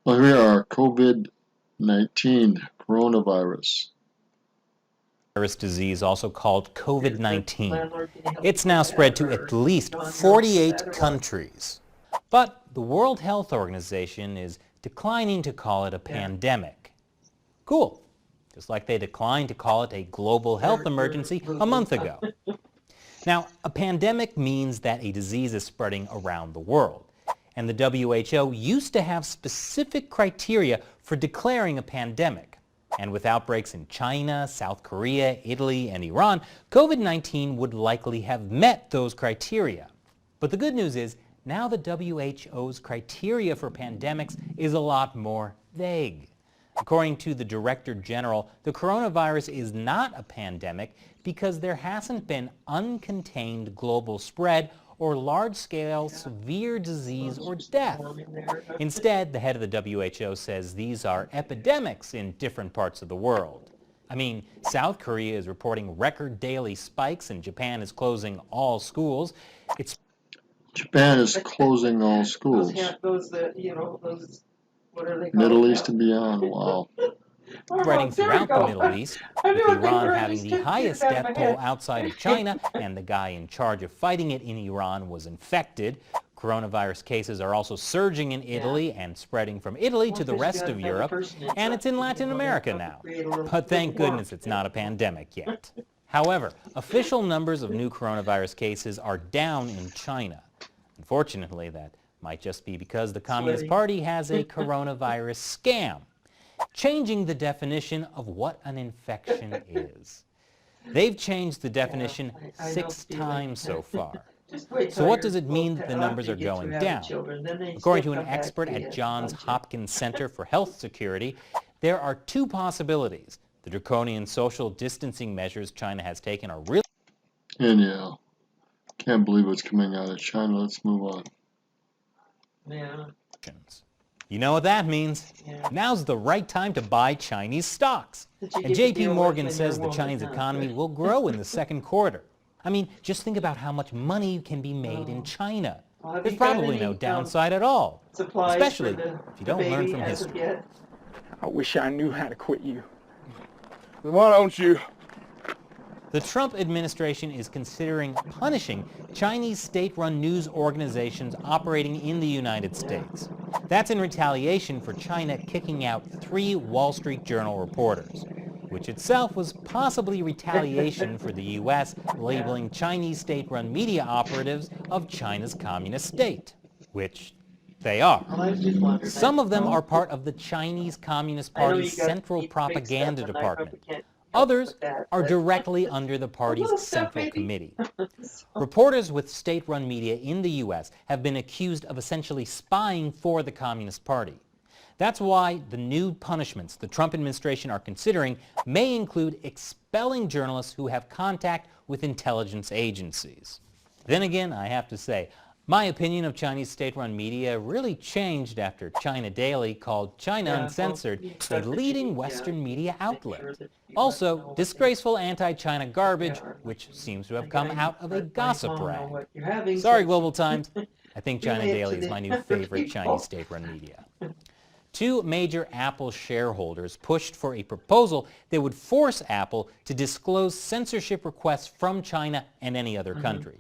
Well, here are COVID-19, coronavirus. Virus disease, also called COVID-19. It's now spread to at least 48 countries. But the World Health Organization is declining to call it a pandemic. Cool. Just like they declined to call it a global health emergency a month ago. Now, a pandemic means that a disease is spreading around the world. And the WHO used to have specific criteria for declaring a pandemic. And with outbreaks in China, South Korea, Italy, and Iran, COVID-19 would likely have met those criteria. But the good news is, now the WHO's criteria for pandemics is a lot more vague. According to the Director General, the coronavirus is not a pandemic because there hasn't been uncontained global spread or large-scale severe disease or death. Instead, the head of the WHO says these are epidemics in different parts of the world. I mean, South Korea is reporting record daily spikes and Japan is closing all schools. Japan is closing all schools. Middle East and beyond, wow. Spreading throughout the Middle East, with Iran having the highest death toll outside of China, and the guy in charge of fighting it in Iran was infected. Coronavirus cases are also surging in Italy and spreading from Italy to the rest of Europe, and it's in Latin America now. But thank goodness it's not a pandemic yet. However, official numbers of new coronavirus cases are down in China. Unfortunately, that might just be because the Communist Party has a coronavirus scam, changing the definition of what an infection is. They've changed the definition 6 times so far. So what does it mean that the numbers are going down? According to an expert at Johns Hopkins Center for Health Security, there are 2 possibilities. The draconian social distancing measures China has taken are really... And yeah, can't believe what's coming out of China. Let's move on. Yeah. You know what that means? Yeah. Now's the right time to buy Chinese stocks. And JP Morgan says the Chinese economy will grow in the second quarter. I mean, just think about how much money can be made in China. There's probably no downside at all, especially if you don't learn from history. I wish I knew how to quit you. Why don't you? The Trump administration is considering punishing Chinese state-run news organizations operating in the United States. That's in retaliation for China kicking out 3 Wall Street Journal reporters, which itself was possibly retaliation for the U.S. labeling Chinese state-run media operatives of China's communist state, which they are. Some of them are part of the Chinese Communist Party's Central Propaganda Department. Others are directly under the party's Central Committee. Reporters with state-run media in the U.S. have been accused of essentially spying for the Communist Party. That's why the new punishments the Trump administration are considering may include expelling journalists who have contact with intelligence agencies. Then again, I have to say, my opinion of Chinese state-run media really changed after China Daily called China Uncensored a leading Western media outlet. Also, disgraceful anti-China garbage, which seems to have come out of a gossip rag. Sorry, Global Times. I think China Daily is my new favorite Chinese state-run media. 2 major Apple shareholders pushed for a proposal that would force Apple to disclose censorship requests from China and any other country.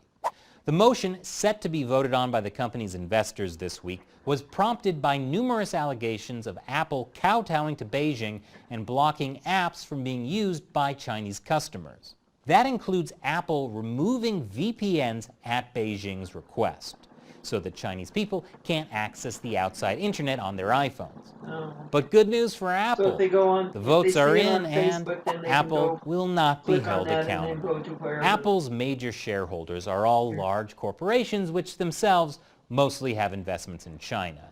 The motion, set to be voted on by the company's investors this week, was prompted by numerous allegations of Apple kowtowing to Beijing and blocking apps from being used by Chinese customers. That includes Apple removing VPNs at Beijing's request, so that Chinese people can't access the outside internet on their iPhones. But good news for Apple. The votes are in and Apple will not be held accountable. Apple's major shareholders are all large corporations which themselves mostly have investments in China.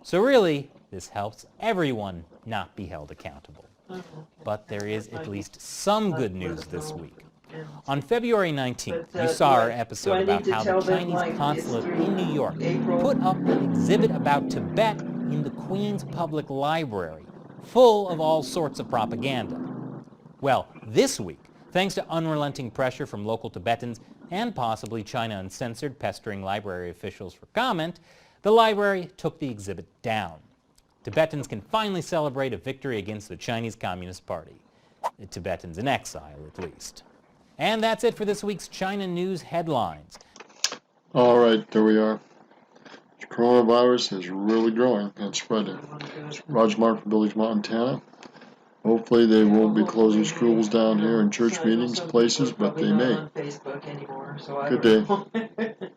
So really, this helps everyone not be held accountable. But there is at least some good news this week. On February 19th, you saw our episode about how the Chinese consulate in New York put up an exhibit about Tibet in the Queen's Public Library, full of all sorts of propaganda. Well, this week, thanks to unrelenting pressure from local Tibetans and possibly China Uncensored pestering library officials for comment, the library took the exhibit down. Tibetans can finally celebrate a victory against the Chinese Communist Party. The Tibetans in exile, at least. And that's it for this week's China News Headlines. All right, there we are. The coronavirus is really growing and spreading. Roger Martin from Village, Montana. Hopefully they won't be closing schools down here and church meetings, places, but they may. Good day.